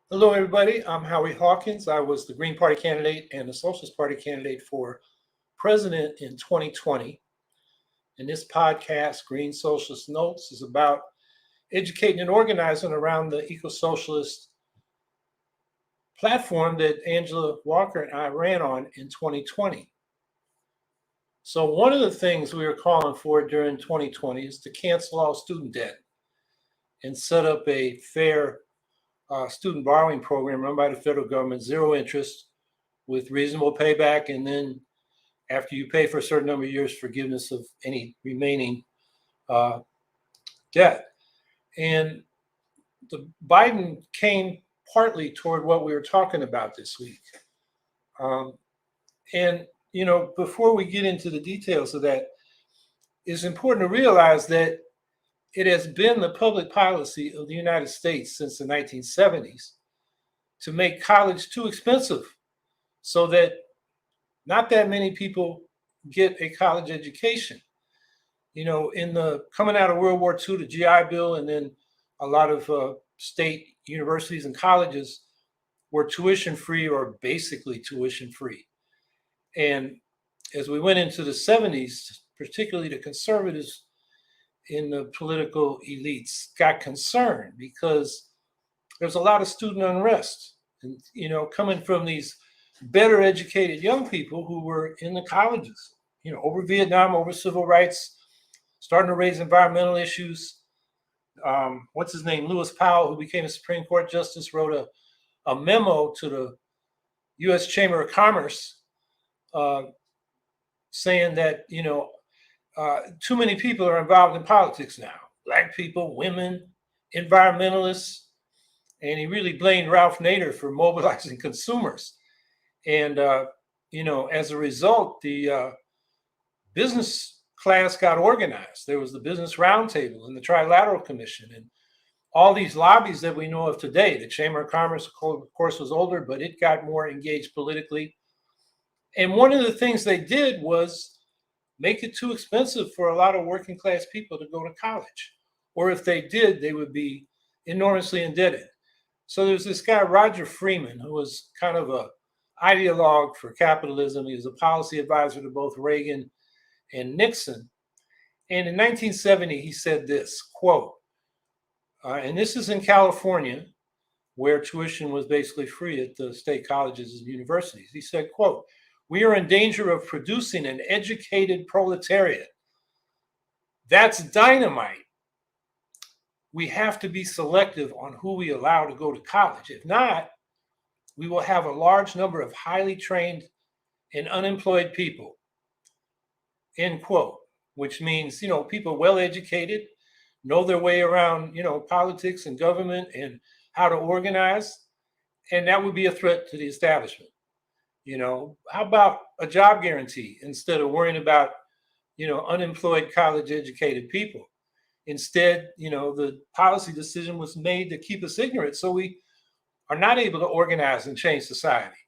Hello, everybody. I'm Howie Hawkins. I was the Green Party candidate and the Socialist Party candidate for president in 2020. And this podcast, Green Socialist Notes, is about educating and organizing around the eco-socialist platform that Angela Walker and I ran on in 2020. So one of the things we were calling for during 2020 is to cancel all student debt and set up a fair student borrowing program run by the federal government, zero interest, with reasonable payback, and then after you pay for a certain number of years, forgiveness of any remaining debt. And the Biden came partly toward what we were talking about this week. And before we get into the details of that, it's important to realize that it has been the public policy of the United States since the 1970s to make college too expensive so that not that many people get a college education. In the coming out of World War II, the GI Bill, and then a lot of state universities and colleges were tuition free or basically tuition free. And as we went into the 70s, particularly the conservatives in the political elites got concerned because there's a lot of student unrest. And, coming from these better educated young people who were in the colleges, over Vietnam, over civil rights, starting to raise environmental issues. What's his name? Lewis Powell, who became a Supreme Court justice, wrote a memo to the U.S. Chamber of Commerce saying that, too many people are involved in politics now. Black people, women, environmentalists. And he really blamed Ralph Nader for mobilizing consumers. And, as a result, the business class got organized. There was the Business Roundtable and the Trilateral Commission and all these lobbies that we know of today. The Chamber of Commerce, of course, was older, but it got more engaged politically. And one of the things they did was make it too expensive for a lot of working class people to go to college. Or if they did, they would be enormously indebted. So there's this guy, Roger Freeman, who was kind of a ideologue for capitalism. He was a policy advisor to both Reagan and Nixon. And in 1970, he said this, quote, and this is in California, where tuition was basically free at the state colleges and universities. He said, quote, "We are in danger of producing an educated proletariat. That's dynamite. We have to be selective on who we allow to go to college. If not, we will have a large number of highly trained and unemployed people," end quote, which means, people well educated, know their way around, politics and government and how to organize. And that would be a threat to the establishment. How about a job guarantee instead of worrying about, unemployed college educated people? Instead, the policy decision was made to keep us ignorant so we are not able to organize and change society.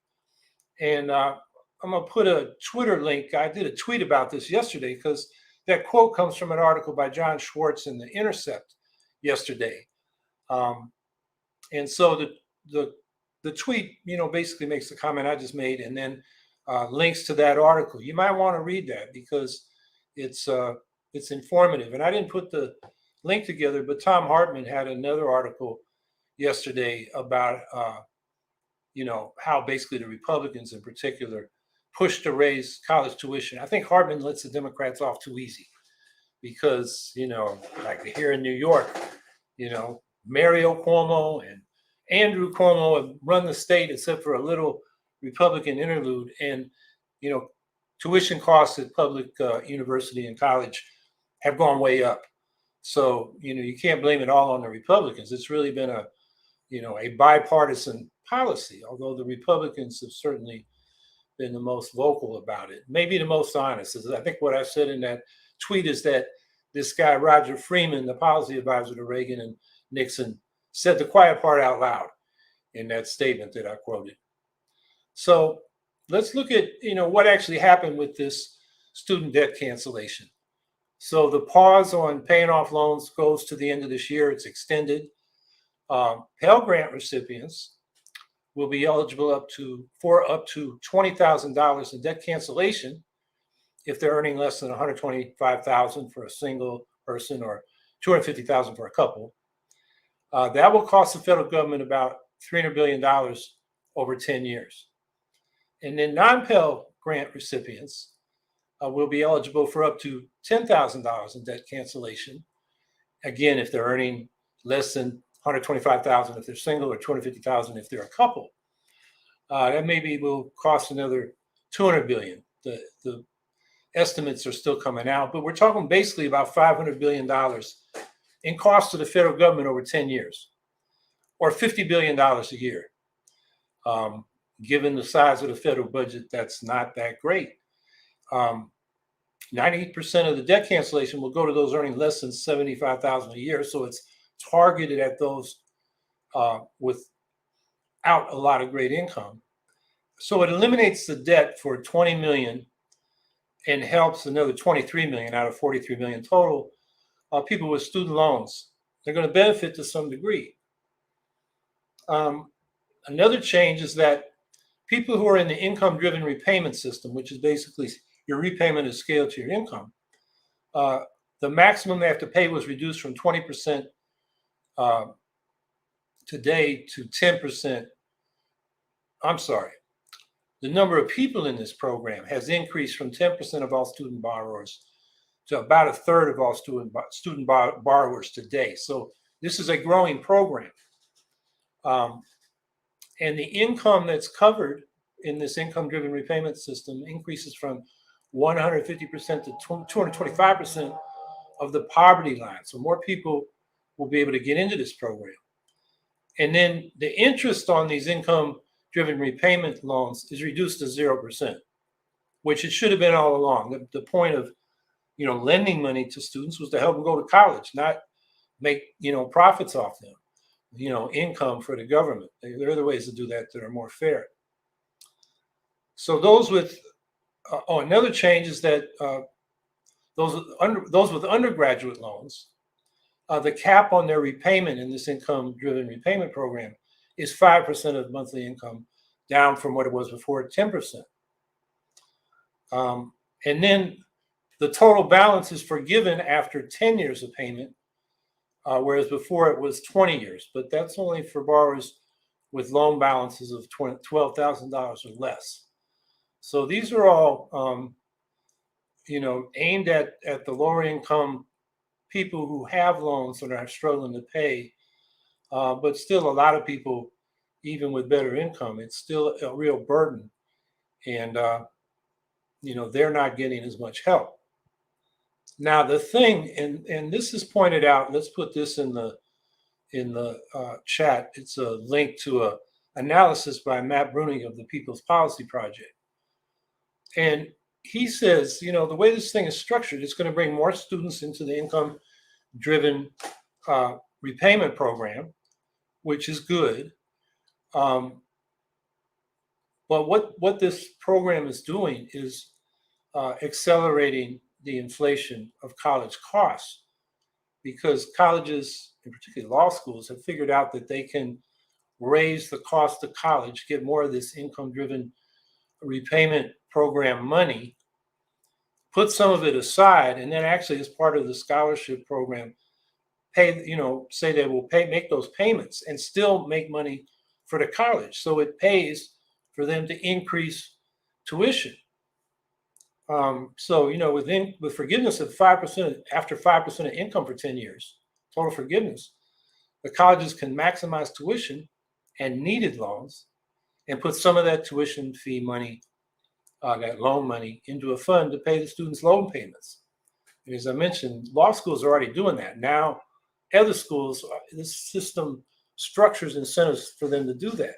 And I'm going to put a Twitter link. I did a tweet about this yesterday because that quote comes from an article by John Schwartz in The Intercept yesterday. And so the tweet, basically makes the comment I just made and then links to that article. You might want to read that because it's informative. And I didn't put the link together, but Tom Hartman had another article yesterday about, how basically the Republicans in particular push to raise college tuition. I think Hartman lets the Democrats off too easy because, like here in New York, Mario Cuomo and Andrew Cuomo have run the state except for a little Republican interlude. And, tuition costs at public university and college have gone way up. So, you can't blame it all on the Republicans. It's really been a bipartisan policy, although the Republicans have certainly been the most vocal about it, maybe the most honest. I think what I said in that tweet is that this guy, Roger Freeman, the policy advisor to Reagan and Nixon, said the quiet part out loud in that statement that I quoted. So let's look at, what actually happened with this student debt cancellation. So the pause on paying off loans goes to the end of this year. It's extended. Pell Grant recipients will be eligible for up to $20,000 in debt cancellation if they're earning less than $125,000 for a single person or $250,000 for a couple. That will cost the federal government about $300 billion over 10 years. And then non-Pell Grant recipients will be eligible for up to $10,000 in debt cancellation. Again, if they're earning less than $125,000 if they're single, or $250,000 if they're a couple. That maybe will cost another $200 billion. The estimates are still coming out, but we're talking basically about $500 billion in cost to the federal government over 10 years, or $50 billion a year. Given the size of the federal budget, that's not that great. 90% of the debt cancellation will go to those earning less than $75,000 a year. So it's targeted at those without a lot of great income. So it eliminates the debt for 20 million and helps another 23 million out of 43 million total people with student loans. They're going to benefit to some degree. Another change is that people who are in the income-driven repayment system, which is basically your repayment is scaled to your income, the maximum they have to pay was reduced from 20% today to 10%. I'm sorry. The number of people in this program has increased from 10% of all student borrowers to about a third of all student borrowers today. So this is a growing program. And the income that's covered in this income-driven repayment system increases from 150% to 225% of the poverty line. So more people will be able to get into this program. And then the interest on these income-driven repayment loans is reduced to 0%, which it should have been all along. The point of, lending money to students was to help them go to college, not make, profits off them, income for the government. There are other ways to do that are more fair. So those with, another change is that those with undergraduate loans, the cap on their repayment in this income-driven repayment program is 5% of monthly income, down from what it was before at 10%. And then the total balance is forgiven after 10 years of payment, whereas before it was 20 years. But that's only for borrowers with loan balances of $12,000 or less. So these are all, aimed at the lower income people who have loans and are struggling to pay. But still, a lot of people, even with better income, it's still a real burden. And, they're not getting as much help. Now, the thing, and this is pointed out, let's put this in the chat. It's a link to an analysis by Matt Bruning of the People's Policy Project. And he says, the way this thing is structured, it's going to bring more students into the income-driven repayment program, which is good. But what this program is doing is accelerating the inflation of college costs, because colleges, in particular law schools, have figured out that they can raise the cost of college, get more of this income-driven repayment program money, put some of it aside, and then actually as part of the scholarship program, pay, say they will make those payments and still make money for the college. So it pays for them to increase tuition. So, with forgiveness of 5%, after 5% of income for 10 years, total forgiveness, the colleges can maximize tuition and needed loans and put some of that tuition fee money, that loan money, into a fund to pay the students' loan payments. And as I mentioned, law schools are already doing that. Now, other schools, this system structures incentives for them to do that.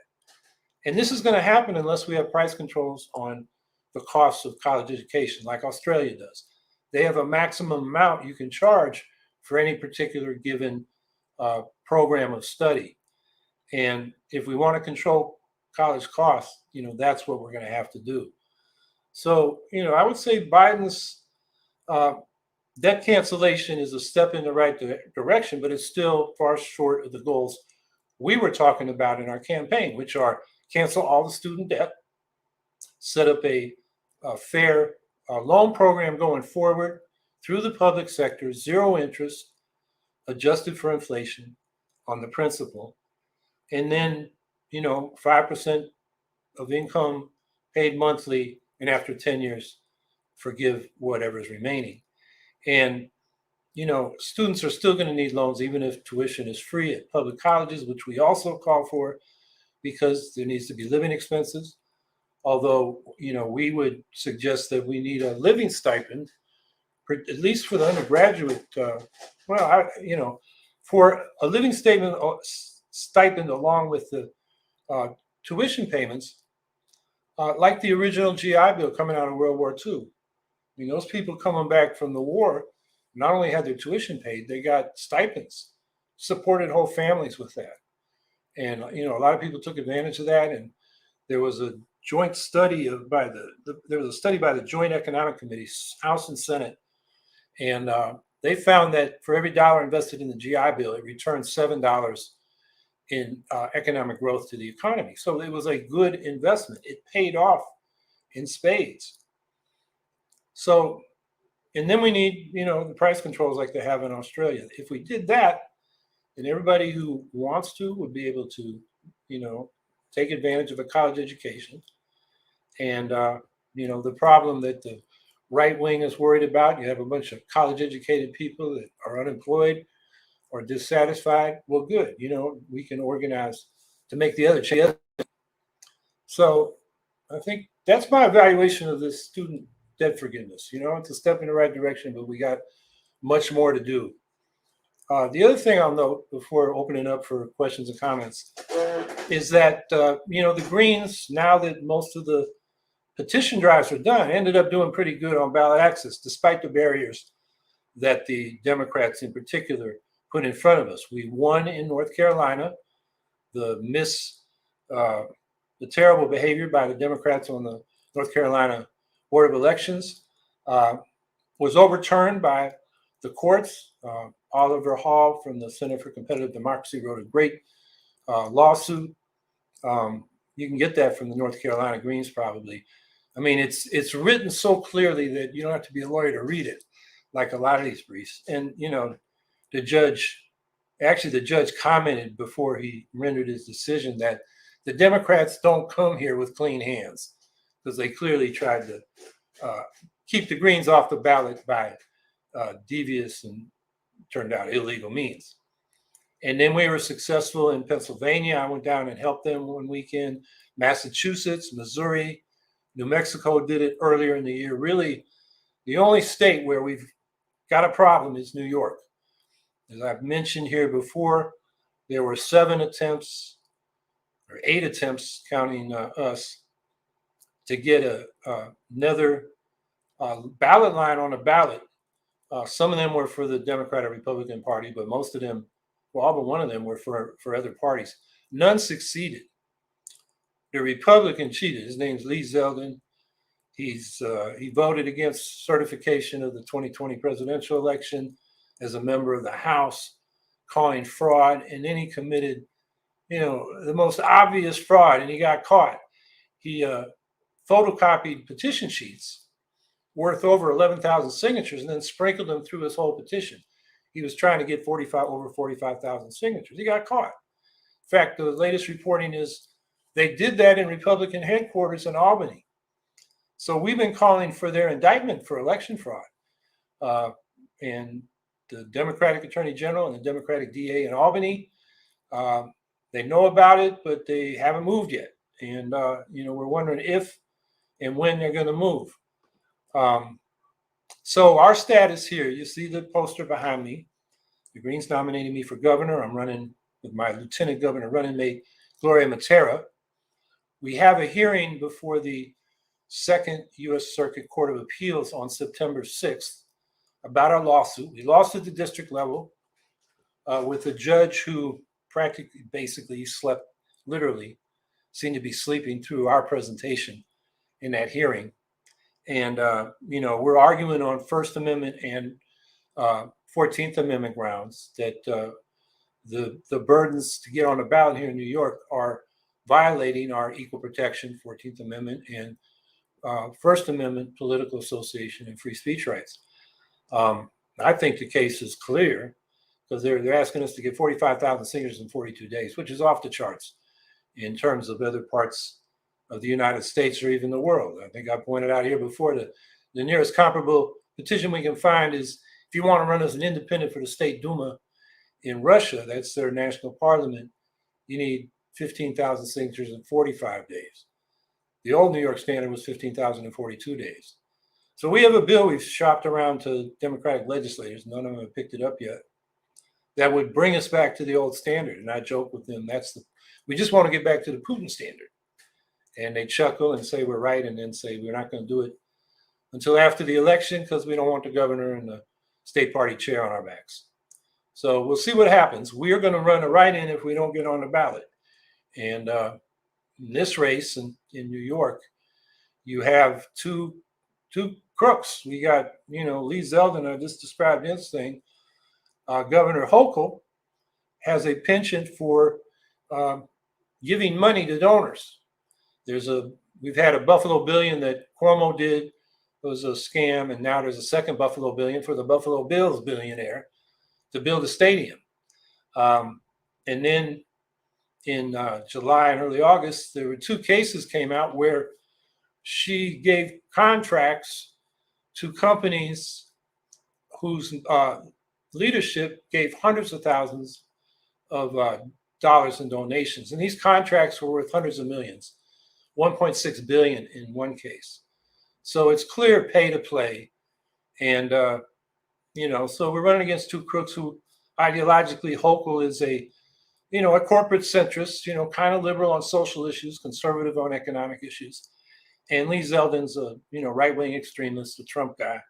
And this is going to happen unless we have price controls on the cost of college education, like Australia does. They have a maximum amount you can charge for any particular given program of study. And if we want to control college costs, that's what we're going to have to do. So, I would say Biden's debt cancellation is a step in the right direction, but it's still far short of the goals we were talking about in our campaign, which are cancel all the student debt, set up a fair loan program going forward through the public sector, zero interest, adjusted for inflation on the principal, and then 5% of income paid monthly, and after 10 years, forgive whatever's remaining. And students are still going to need loans even if tuition is free at public colleges, which we also call for, because there needs to be living expenses. Although, we would suggest that we need a living stipend, at least for the undergraduate. For a living stipend along with the tuition payments, like the original GI Bill coming out of World War II. I mean, those people coming back from the war not only had their tuition paid, they got stipends, supported whole families with that. And, a lot of people took advantage of that. And there was a joint study by the Joint Economic Committee, House and Senate. And they found that for every dollar invested in the GI Bill, it returned $7 in economic growth to the economy. So it was a good investment. It paid off in spades. So, and then we need, the price controls like they have in Australia. If we did that, then everybody who wants to would be able to, take advantage of a college education. And, the problem that the right wing is worried about, you have a bunch of college educated people that are unemployed or dissatisfied. Well, good. We can organize to make the other change. So I think that's my evaluation of this student debt forgiveness. It's a step in the right direction, but we got much more to do. The other thing I'll note before opening up for questions and comments is that, the Greens, now that most of the petition drives are done, ended up doing pretty good on ballot access, despite the barriers that the Democrats in particular put in front of us. We won in North Carolina. The terrible behavior by the Democrats on the North Carolina Board of Elections was overturned by the courts. Oliver Hall from the Center for Competitive Democracy wrote a great lawsuit. You can get that from the North Carolina Greens probably. I mean, it's written so clearly that you don't have to be a lawyer to read it, like a lot of these briefs. And, the judge commented before he rendered his decision that the Democrats don't come here with clean hands, because they clearly tried to keep the Greens off the ballot by devious and turned out illegal means. And then we were successful in Pennsylvania. I went down and helped them one weekend. Massachusetts, Missouri, New Mexico did it earlier in the year. Really, the only state where we've got a problem is New York. As I've mentioned here before, there were 8 attempts, counting us, to get another ballot line on a ballot. Some of them were for the Democratic Republican Party, but most of them, all but one of them, were for other parties. None succeeded. The Republican cheated. His name's Lee Zeldin. He voted against certification of the 2020 presidential election as a member of the House, calling fraud, and then he committed, the most obvious fraud, and he got caught. He photocopied petition sheets worth over 11,000 signatures and then sprinkled them through his whole petition. He was trying to get over 45,000 signatures. He got caught. In fact, the latest reporting is they did that in Republican headquarters in Albany. So we've been calling for their indictment for election fraud. And the Democratic Attorney General and the Democratic DA in Albany, they know about it, but they haven't moved yet. And, we're wondering if and when they're going to move. So our status here, you see the poster behind me. The Greens nominated me for governor. I'm running with my lieutenant governor running mate, Gloria Matera. We have a hearing before the Second U.S. Circuit Court of Appeals on September 6th about our lawsuit. We lost at the district level with a judge who basically slept, literally, seemed to be sleeping through our presentation in that hearing. And, we're arguing on First Amendment and 14th Amendment grounds that the burdens to get on the ballot here in New York are violating our equal protection, 14th Amendment, and First Amendment political association and free speech rights. I think the case is clear because they're asking us to get 45,000 signatures in 42 days, which is off the charts in terms of other parts of the United States or even the world. I think I pointed out here before that the nearest comparable petition we can find is if you want to run as an independent for the State Duma in Russia, that's their national parliament, you need 15,000 signatures in 45 days. The old New York standard was 15,000 in 42 days. So we have a bill we've shopped around to Democratic legislators, none of them have picked it up yet, that would bring us back to the old standard. And I joke with them, we just want to get back to the Putin standard. And they chuckle and say we're right, and then say we're not going to do it until after the election because we don't want the governor and the state party chair on our backs. So we'll see what happens. We are going to run a write-in if we don't get on the ballot. And in this race in New York, you have two crooks. We got, Lee Zeldin, I just described his thing. Governor Hochul has a penchant for giving money to donors. We've had a Buffalo billion that Cuomo did. It was a scam, and now there's a second Buffalo billion for the Buffalo Bills billionaire to build a stadium. And then in July and early August, there were two cases came out where she gave contracts to companies whose leadership gave hundreds of thousands of dollars in donations. And these contracts were worth hundreds of millions, 1.6 billion in one case. So it's clear pay to play. And, so we're running against two crooks who ideologically, Hochul is a corporate centrist, kind of liberal on social issues, conservative on economic issues. And Lee Zeldin's a, right-wing extremist, a Trump guy.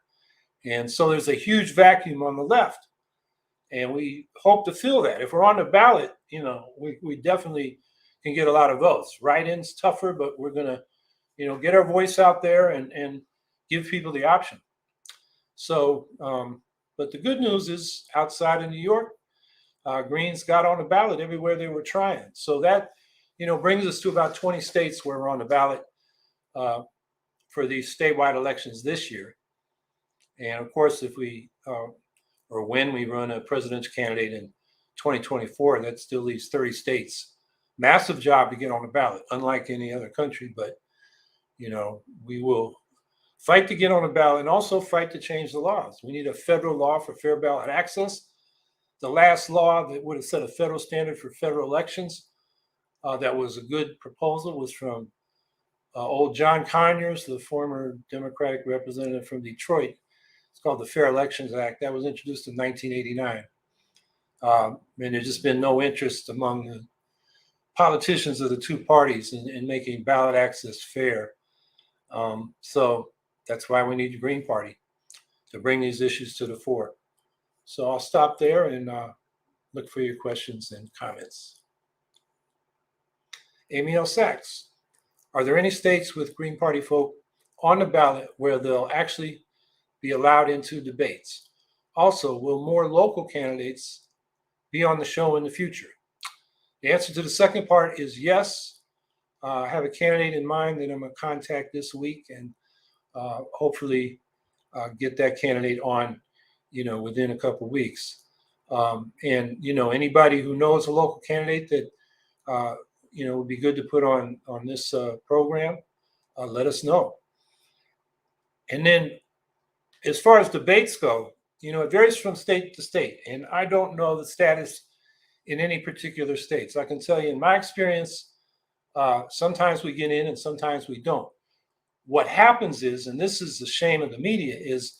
And so there's a huge vacuum on the left. And we hope to fill that. If we're on the ballot, we definitely can get a lot of votes. Write-in's tougher, but we're going to, get our voice out there and give people the option. So, but the good news is outside of New York, Greens got on the ballot everywhere they were trying. So that, brings us to about 20 states where we're on the ballot for these statewide elections this year. And of course, if we, or when we run a presidential candidate in 2024, that still leaves 30 states. Massive job to get on the ballot, unlike any other country, but, we will fight to get on the ballot and also fight to change the laws. We need a federal law for fair ballot access. The last law that would have set a federal standard for federal elections that was a good proposal was from old John Conyers, the former Democratic representative from Detroit. It's called the Fair Elections Act. That was introduced in 1989. And there's just been no interest among the politicians of the two parties in making ballot access fair. So that's why we need the Green Party to bring these issues to the fore. So I'll stop there and look for your questions and comments. Amy L. Sachs, are there any states with Green Party folk on the ballot where they'll actually be allowed into debates? Also, will more local candidates be on the show in the future? The answer to the second part is yes. I have a candidate in mind that I'm going to contact this week and hopefully get that candidate on, within a couple of weeks. And, anybody who knows a local candidate that, would be good to put on this program, let us know. And then as far as debates go, it varies from state to state. And I don't know the status in any particular states. I can tell you in my experience, sometimes we get in and sometimes we don't. What happens is, and this is the shame of the media, is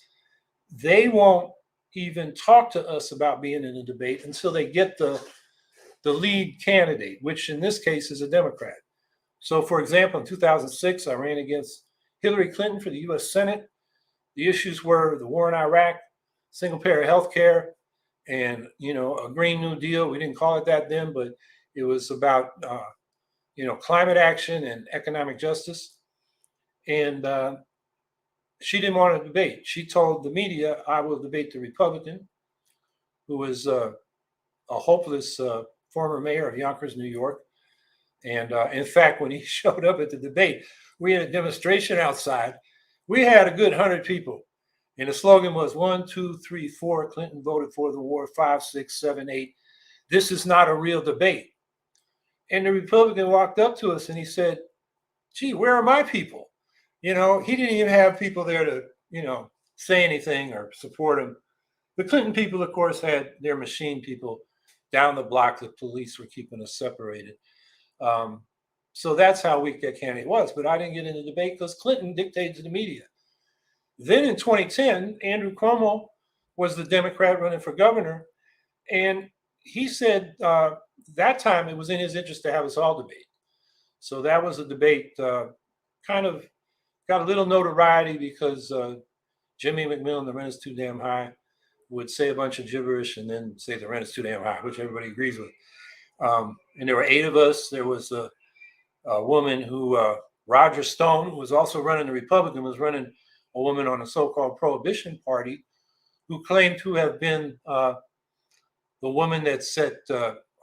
they won't even talk to us about being in a debate until they get the lead candidate, which in this case is a Democrat. So for example, in 2006, I ran against Hillary Clinton for the US Senate. The issues were the war in Iraq, single payer health care, and, a Green New Deal. We didn't call it that then, but it was about, climate action and economic justice. And she didn't want to debate. She told the media, I will debate the Republican, who was a hopeless former mayor of Yonkers, New York. And in fact, when he showed up at the debate, we had a demonstration outside. We had a good 100 people. And the slogan was 1, 2, 3, 4. Clinton voted for the war. 5, 6, 7, 8. This is not a real debate. And the Republican walked up to us and he said, gee, where are my people? He didn't even have people there to, say anything or support him. The Clinton people, of course, had their machine people down the block. The police were keeping us separated. So that's how weak that candidate was. But I didn't get in the debate because Clinton dictated to the media. Then in 2010, Andrew Cuomo was the Democrat running for governor. And he said that time it was in his interest to have us all debate. So that was a debate kind of got a little notoriety because Jimmy McMillan, the rent is too damn high, would say a bunch of gibberish and then say the rent is too damn high, which everybody agrees with. And there were 8 of us. There was a woman who, Roger Stone, who was also running the Republican, was running a woman on the so-called Prohibition Party, who claimed to have been the woman that set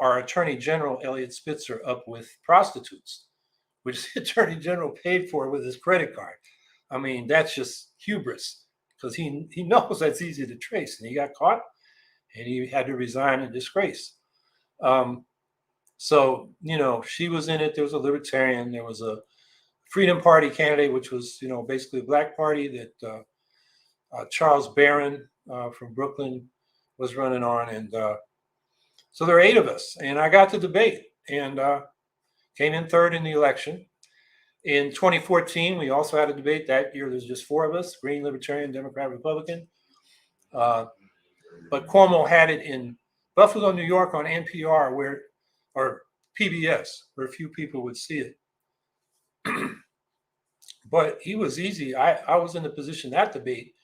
our Attorney General, Elliot Spitzer, up with prostitutes, which the Attorney General paid for with his credit card. I mean, that's just hubris because he knows that's easy to trace. And he got caught and he had to resign in disgrace. So, she was in it. There was a libertarian. There was a Freedom Party candidate, which was, basically a black party that Charles Barron from Brooklyn was running on. And so there are 8 of us. And I got to debate and came in third in the election. In 2014, we also had a debate. That year, there's just 4 of us, Green, Libertarian, Democrat, Republican. But Cuomo had it in Buffalo, New York on NPR or PBS, where a few people would see it. But he was easy. I was in the position that debate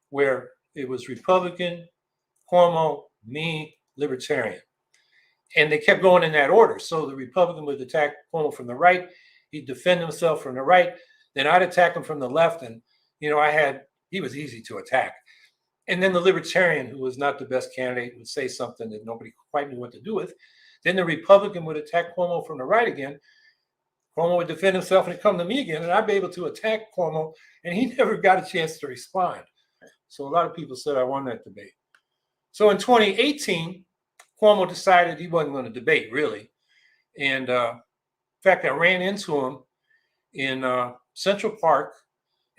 where it was Republican, Cuomo, me, Libertarian. And they kept going in that order. So the Republican would attack Cuomo from the right. He'd defend himself from the right. Then I'd attack him from the left. And, he was easy to attack. And then the Libertarian, who was not the best candidate, would say something that nobody quite knew what to do with. Then the Republican would attack Cuomo from the right again. Cuomo would defend himself and it'd come to me again. And I'd be able to attack Cuomo. And he never got a chance to respond. So a lot of people said I won that debate. So in 2018, Cuomo decided he wasn't going to debate, really. And in fact, I ran into him in Central Park.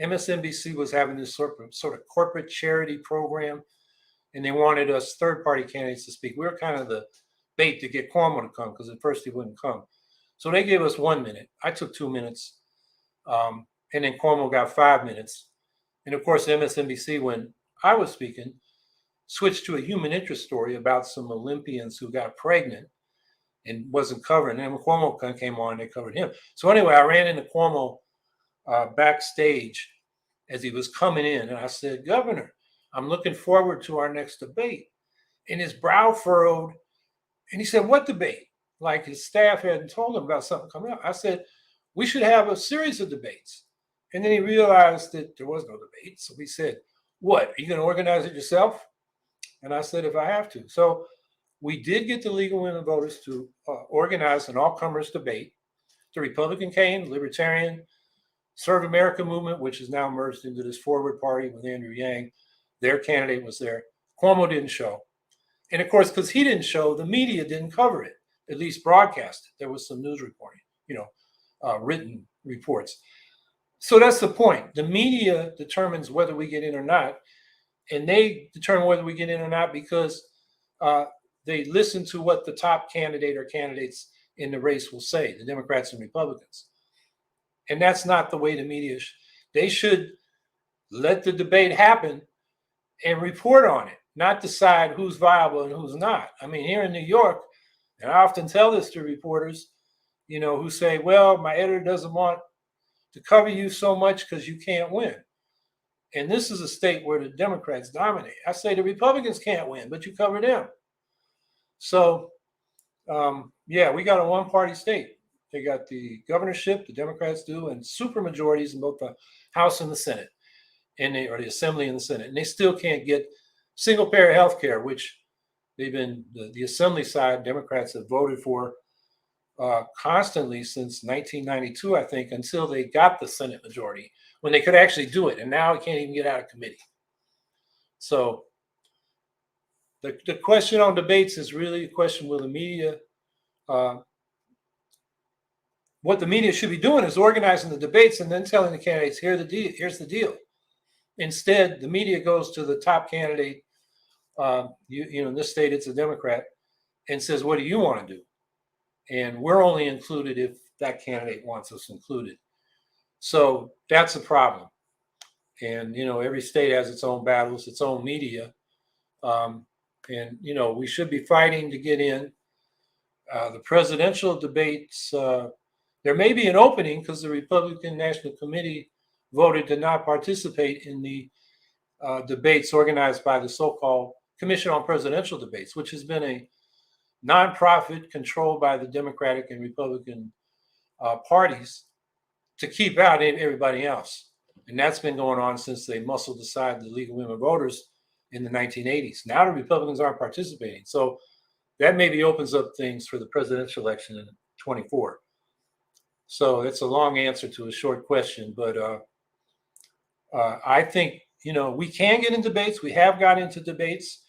MSNBC was having this sort of corporate charity program, and they wanted us third-party candidates to speak. We were kind of the bait to get Cuomo to come because at first he wouldn't come. So they gave us 1 minute. I took 2 minutes, and then Cuomo got 5 minutes. And of course, MSNBC, when I was speaking, switched to a human interest story about some Olympians who got pregnant and wasn't covered. And then when Cuomo came on, they covered him. So anyway, I ran into Cuomo backstage as he was coming in. And I said, Governor, I'm looking forward to our next debate. And his brow furrowed. And he said, what debate? Like his staff hadn't told him about something coming up. I said, we should have a series of debates. And then he realized that there was no debate. So he said, what, are you going to organize it yourself? And I said, if I have to. So we did get the League of Women Voters to organize an all-comers debate. The Republican came, the Libertarian, Serve America movement, which is now merged into this Forward Party with Andrew Yang. Their candidate was there. Cuomo didn't show. And of course, because he didn't show, the media didn't cover it, at least broadcast it. There was some news reporting, written reports. So that's the point. The media determines whether we get in or not. And they determine whether we get in or not because they listen to what the top candidate or candidates in the race will say, the Democrats and Republicans. And that's not the way the media they should let the debate happen and report on it, not decide who's viable and who's not. I mean, here in New York, and I often tell this to reporters, who say, well, my editor doesn't want to cover you so much because you can't win. And this is a state where the Democrats dominate. I say the Republicans can't win, but you cover them. So, we got a one-party state. They got the governorship, the Democrats do, and super majorities in both the House and the Senate, or the Assembly and the Senate. And they still can't get single-payer health care, which they've been, the Assembly side, Democrats have voted for constantly since 1992, I think, until they got the Senate majority, when they could actually do it. And now it can't even get out of committee. So the question on debates is really a question: will the media, what the media should be doing is organizing the debates and then telling the candidates, here's the deal. Instead, the media goes to the top candidate, in this state it's a Democrat, and says, what do you want to do? And we're only included if that candidate wants us included. So that's a problem. And, every state has its own battles, its own media. And we should be fighting to get in. The presidential debates, there may be an opening because the Republican National Committee voted to not participate in the debates organized by the so-called Commission on Presidential Debates, which has been a nonprofit controlled by the Democratic and Republican parties to keep out everybody else. And that's been going on since they muscled aside the League of Women Voters in the 1980s. Now the Republicans aren't participating. So that maybe opens up things for the presidential election in 24. So it's a long answer to a short question, but I think, we can get in debates. We have got into debates.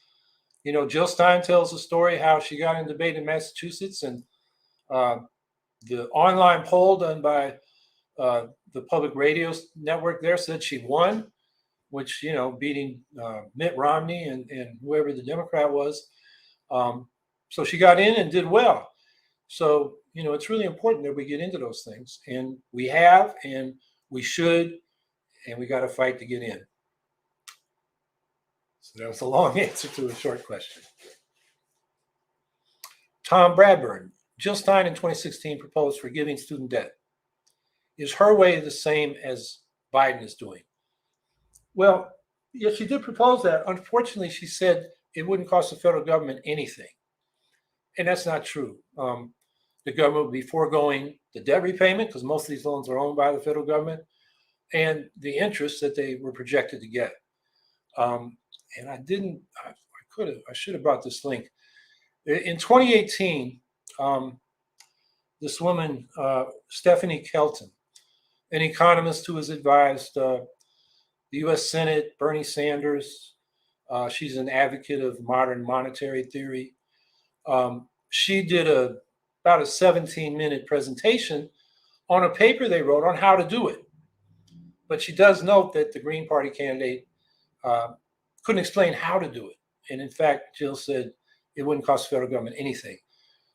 Jill Stein tells a story how she got in debate in Massachusetts, and the online poll done by the public radio network there said she won, which, beating Mitt Romney and whoever the Democrat was. So she got in and did well. So, it's really important that we get into those things, and we have, and we should, and we got to fight to get in. So that was a long answer to a short question. Tom Bradburn, Jill Stein in 2016 proposed forgiving student debt. Is her way the same as Biden is doing? Well, yes, she did propose that. Unfortunately, she said it wouldn't cost the federal government anything. And that's not true. The government would be foregoing the debt repayment, because most of these loans are owned by the federal government, and the interest that they were projected to get. And I should have brought this link. In 2018, this woman, Stephanie Kelton, an economist who has advised the US Senate, Bernie Sanders, she's an advocate of modern monetary theory. She did about a 17-minute presentation on a paper they wrote on how to do it. But she does note that the Green Party candidate couldn't explain how to do it. And in fact, Jill said it wouldn't cost the federal government anything,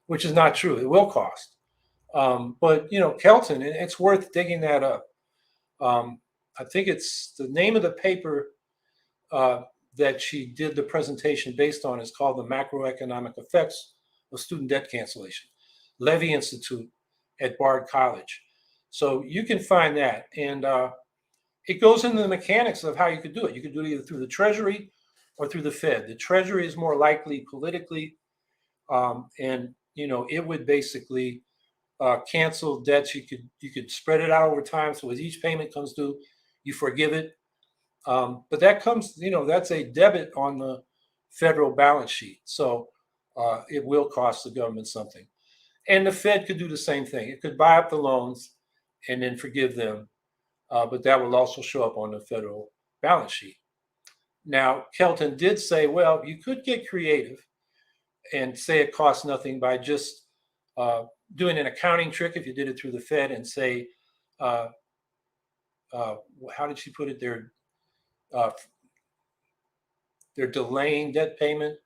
which is not true. It will cost. But, Kelton, it's worth digging that up. I think it's the name of the paper that she did the presentation based on is called The Macroeconomic Effects of Student Debt Cancellation, Levy Institute at Bard College. So you can find that. And it goes into the mechanics of how you could do it. You could do it either through the Treasury or through the Fed. The Treasury is more likely politically, and it would basically cancel debts. You could spread it out over time. So as each payment comes due, you forgive it. But that comes, that's a debit on the federal balance sheet. So it will cost the government something. And the Fed could do the same thing. It could buy up the loans and then forgive them. But that will also show up on the federal balance sheet. Now, Kelton did say, well, you could get creative and say it costs nothing by just doing an accounting trick if you did it through the Fed and say, how did she put it? They're delaying debt payment.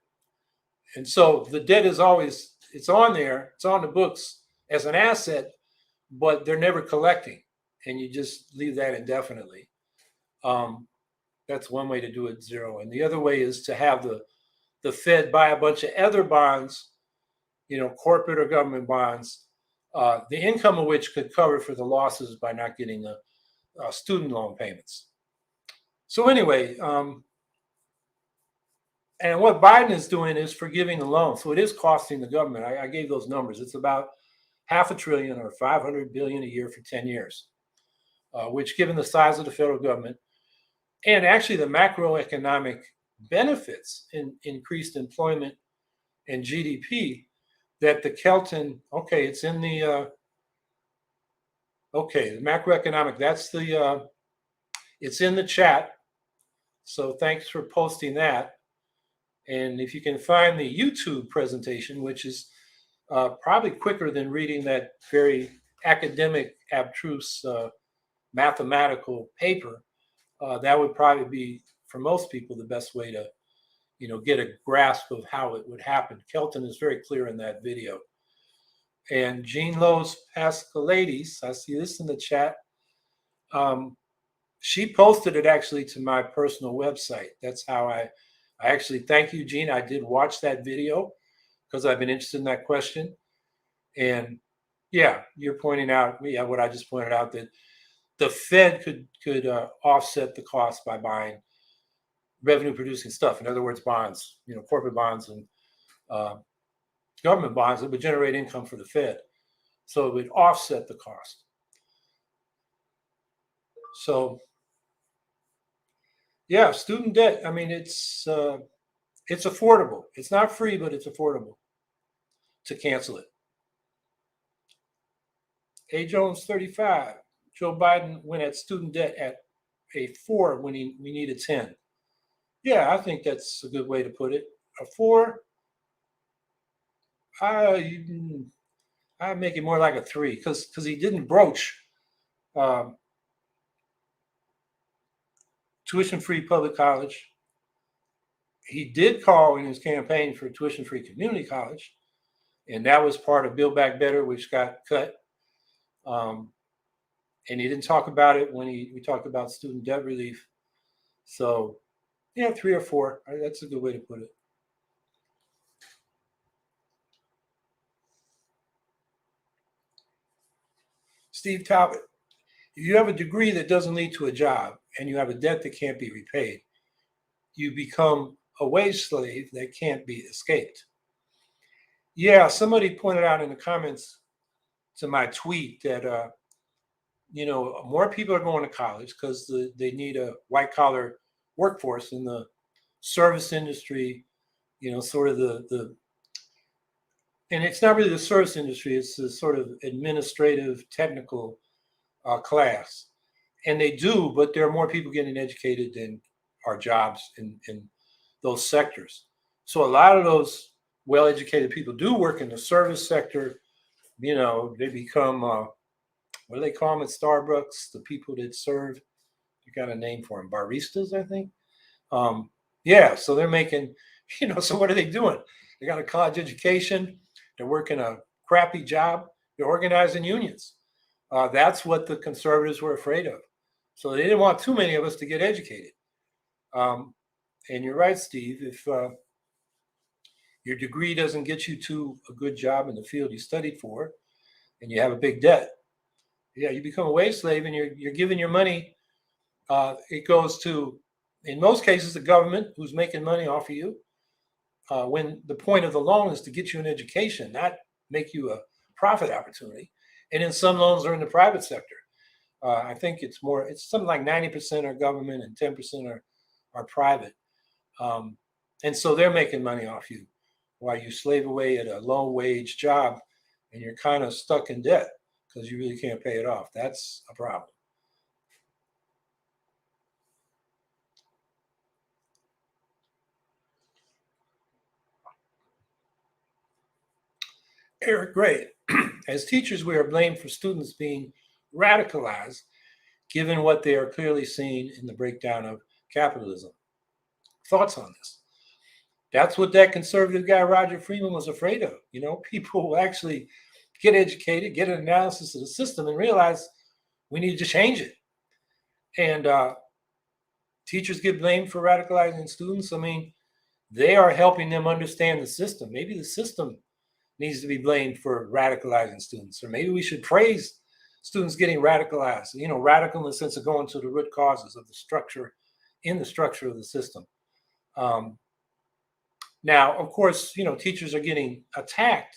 And so the debt is always, it's on there, it's on the books as an asset, but they're never collecting. And you just leave that indefinitely. That's one way to do it, zero. And the other way is to have the Fed buy a bunch of other bonds, corporate or government bonds, the income of which could cover for the losses by not getting the student loan payments. So anyway, and what Biden is doing is forgiving the loan. So it is costing the government. I gave those numbers. It's about $500 billion or $500 billion a year for 10 years. Which, given the size of the federal government and actually the macroeconomic benefits in increased employment and GDP, that the Kelton, okay, it's in the, okay, the macroeconomic, that's the, it's in the chat. So thanks for posting that. And if you can find the YouTube presentation, which is probably quicker than reading that very academic, abstruse mathematical paper, that would probably be, for most people, the best way to, get a grasp of how it would happen. Kelton is very clear in that video. And Jean Lowe's Pascalades, I see this in the chat. She posted it actually to my personal website. That's how I actually, thank you, Jean. I did watch that video because I've been interested in that question. And yeah, you're pointing out, yeah, what I just pointed out, that the Fed could offset the cost by buying revenue producing stuff. In other words, bonds, corporate bonds and government bonds that would generate income for the Fed. So it would offset the cost. So yeah, student debt. I mean, it's affordable. It's not free, but it's affordable to cancel it. A. Jones 35. Joe Biden went at student debt at a 4 when we needed 10. Yeah, I think that's a good way to put it. A 4. I make it more like a 3 because he didn't broach tuition-free public college. He did call in his campaign for tuition-free community college, and that was part of Build Back Better, which got cut. And he didn't talk about it when we talked about student debt relief. So, yeah, 3 or 4. That's a good way to put it. Steve Talbot, if you have a degree that doesn't lead to a job and you have a debt that can't be repaid, you become a wage slave that can't be escaped. Yeah, somebody pointed out in the comments to my tweet that, more people are going to college because they need a white collar workforce in the service industry, sort of the and it's not really the service industry, it's the sort of administrative, technical class. And they do, but there are more people getting educated than are jobs in those sectors. So a lot of those well-educated people do work in the service sector. They become, what do they call them at Starbucks? The people that serve, you got a name for them, baristas, I think. Yeah, so they're making, so what are they doing? They got a college education. They're working a crappy job. They're organizing unions. That's what the conservatives were afraid of. So they didn't want too many of us to get educated. And you're right, Steve. If your degree doesn't get you to a good job in the field you studied for, and you have a big debt, yeah, you become a wage slave, and you're giving your money. It goes to, in most cases, the government who's making money off of you. When the point of the loan is to get you an education, not make you a profit opportunity. And then some loans are in the private sector. I think it's something like 90% are government and 10% are private. And so they're making money off you while you slave away at a low wage job and you're kind of stuck in debt because you really can't pay it off. That's a problem. Eric Gray, as teachers, we are blamed for students being radicalized, given what they are clearly seeing in the breakdown of capitalism. Thoughts on this? That's what that conservative guy, Roger Freeman, was afraid of. People will actually get educated, get an analysis of the system, and realize we need to change it. And teachers get blamed for radicalizing students. I mean, they are helping them understand the system. Maybe the system needs to be blamed for radicalizing students, or maybe we should praise students getting radicalized, radical in the sense of going to the root causes of the structure, in the structure of the system. Now, of course, teachers are getting attacked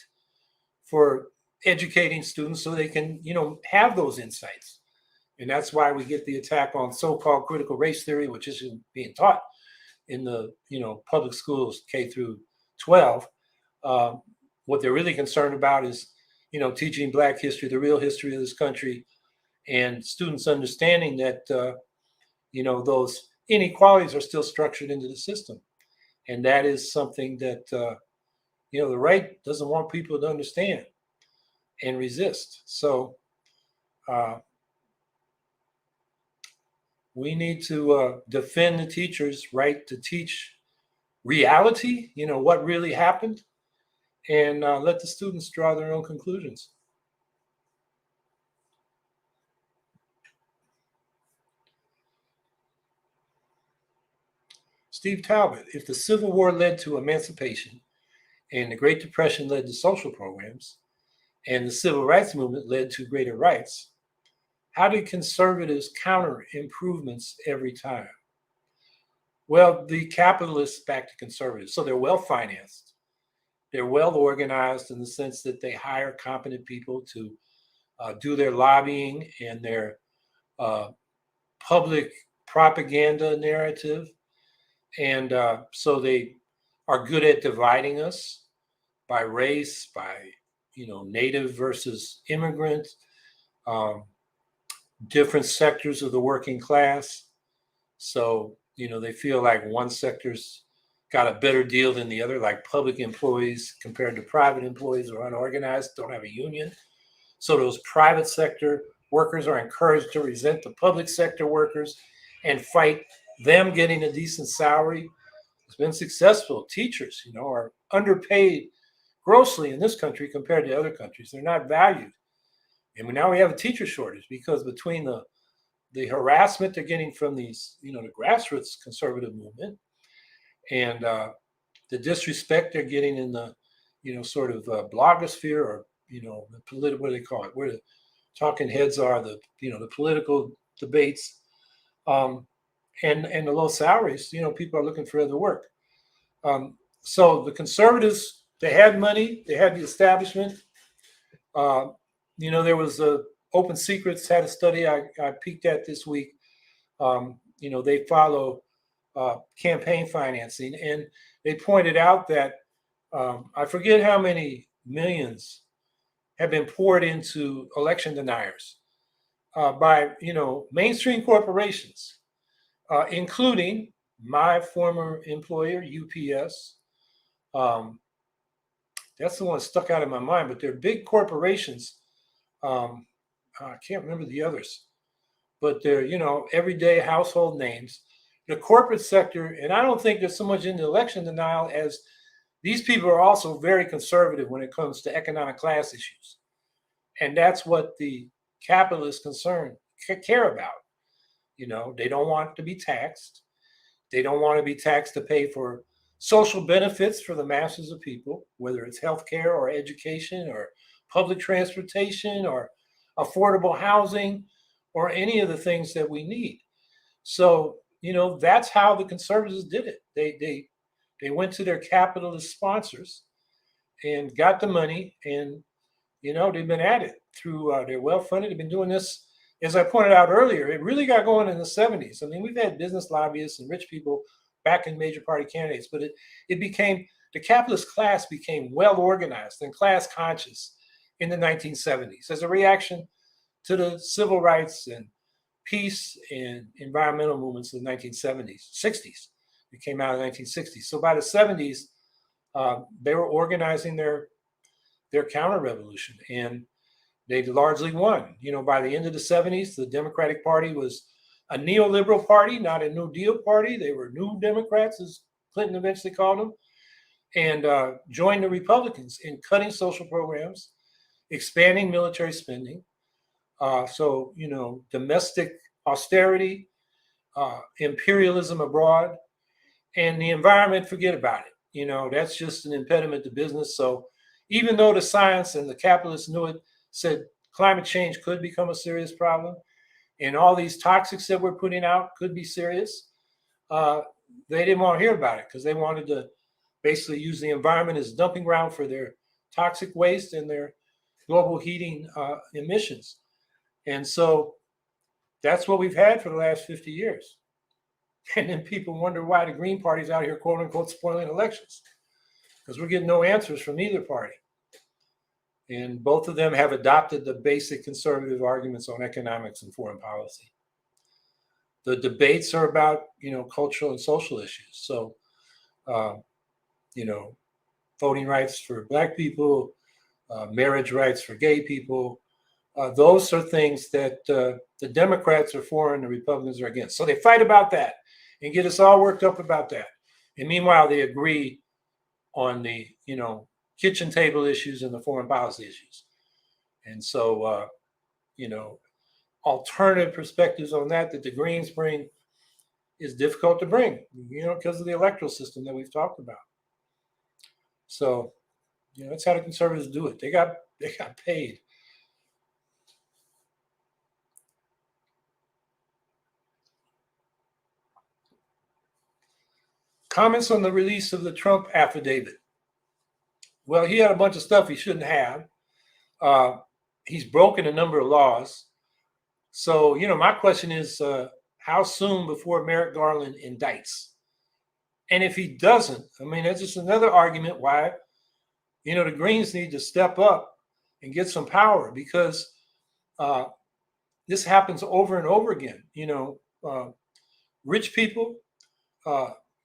for educating students so they can, have those insights. And that's why we get the attack on so-called critical race theory, which isn't being taught in the, public schools K through 12. what they're really concerned about is, teaching Black history, the real history of this country, and students understanding that, those inequalities are still structured into the system. And that is something that, the right doesn't want people to understand and resist. So we need to defend the teachers' right to teach reality, what really happened, and let the students draw their own conclusions. Steve Talbot, if the Civil War led to emancipation and the Great Depression led to social programs and the Civil Rights Movement led to greater rights, how did conservatives counter improvements every time? Well, the capitalists back to conservatives. So they're well financed. They're well organized in the sense that they hire competent people to do their lobbying and their public propaganda narrative. And so they are good at dividing us by race, by, native versus immigrant, different sectors of the working class. So, they feel like one sector's got a better deal than the other, like public employees compared to private employees who are unorganized, don't have a union. So those private sector workers are encouraged to resent the public sector workers and fight them getting a decent salary. It's been successful. Teachers, are underpaid grossly in this country compared to other countries. They're not valued. And now we have a teacher shortage because between the harassment they're getting from these, the grassroots conservative movement and the disrespect they're getting in the, sort of blogosphere or, the political, what do they call it? Where the talking heads are, the political debates, and the low salaries, people are looking for other work. So the conservatives, they had money, they had the establishment. There was Open Secrets had a study I peeked at this week. They follow campaign financing, and they pointed out that I forget how many millions have been poured into election deniers by mainstream corporations, including my former employer, UPS. That's the one that stuck out in my mind, but they're big corporations. I can't remember the others, but they're, everyday household names. The corporate sector, and I don't think there's so much in the election denial as these people are also very conservative when it comes to economic class issues. And that's what the capitalists care about. They don't want to be taxed. They don't want to be taxed to pay for social benefits for the masses of people, whether it's healthcare or education or public transportation or affordable housing or any of the things that we need. So, that's how the conservatives did it. They went to their capitalist sponsors and got the money, and they've been at it through they're well funded. They've been doing this, as I pointed out earlier. It really got going in the 70s. I mean, we've had business lobbyists and rich people back in major party candidates, but it became, the capitalist class became well organized and class conscious in the 1970s as a reaction to the civil rights and peace and environmental movements of the 1970s, 60s. It came out in the 1960s. So by the 70s, they were organizing their counter-revolution, and they largely won. By the end of the 70s, the Democratic Party was a neoliberal party, not a New Deal party. They were New Democrats, as Clinton eventually called them, and joined the Republicans in cutting social programs, expanding military spending. So, domestic austerity, imperialism abroad, and the environment, forget about it. That's just an impediment to business. So even though the science and the capitalists knew it, said climate change could become a serious problem, and all these toxics that we're putting out could be serious, they didn't want to hear about it because they wanted to basically use the environment as dumping ground for their toxic waste and their global heating emissions. And so that's what we've had for the last 50 years. And then people wonder why the Green Party's out here, quote unquote, spoiling elections, because we're getting no answers from either party. And both of them have adopted the basic conservative arguments on economics and foreign policy. The debates are about, cultural and social issues. So, voting rights for Black people, marriage rights for gay people. Those are things that the Democrats are for and the Republicans are against. So they fight about that and get us all worked up about that. And meanwhile, they agree on the, kitchen table issues and the foreign policy issues. And so, alternative perspectives on that the Greens bring is difficult to bring, because of the electoral system that we've talked about. So, that's how the conservatives do it. They got paid. Comments on the release of the Trump affidavit. Well, he had a bunch of stuff he shouldn't have. He's broken a number of laws. So, my question is, how soon before Merrick Garland indicts? And if he doesn't, that's just another argument why, the Greens need to step up and get some power, because this happens over and over again. Rich people,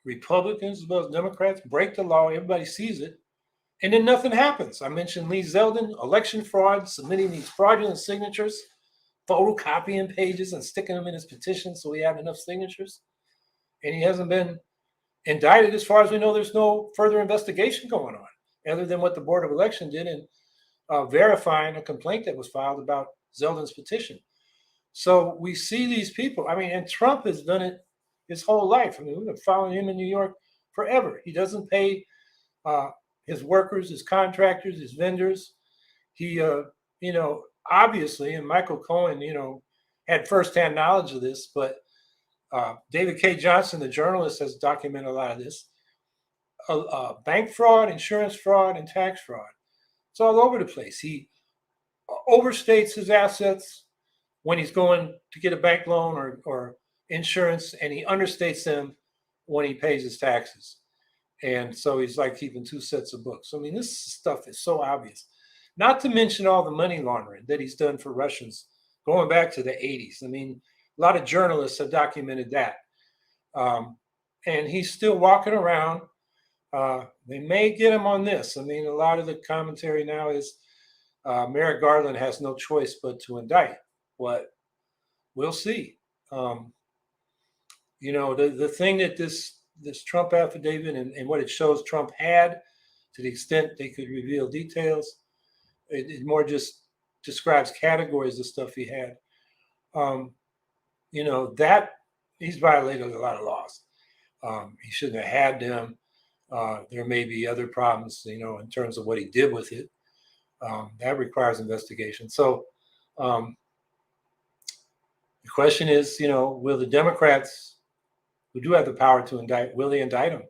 Republicans as well as Democrats, break the law. Everybody sees it. And then nothing happens. I mentioned Lee Zeldin, election fraud, submitting these fraudulent signatures, photocopying pages and sticking them in his petition so he had enough signatures. And he hasn't been indicted. As far as we know, there's no further investigation going on, other than what the Board of Election did in verifying a complaint that was filed about Zeldin's petition. So we see these people. And Trump has done it his whole life. We've been following him in New York forever. He doesn't pay his workers, his contractors, his vendors. He, obviously, and Michael Cohen, had firsthand knowledge of this, but David K. Johnson, the journalist, has documented a lot of this. Bank fraud, insurance fraud, and tax fraud. It's all over the place. He overstates his assets when he's going to get a bank loan or insurance, and he understates them when he pays his taxes. And so he's like keeping two sets of books. This stuff is so obvious. Not to mention all the money laundering that he's done for Russians going back to the 80s. A lot of journalists have documented that. And he's still walking around. They may get him on this. A lot of the commentary now is Merrick Garland has no choice but to indict. What? We'll see. The thing that this Trump affidavit and what it shows Trump had, to the extent they could reveal details, it more just describes categories of stuff he had. That he's violated a lot of laws. He shouldn't have had them. There may be other problems, in terms of what he did with it. That requires investigation. So the question is, will the Democrats, who do have the power to indict, will they indict him?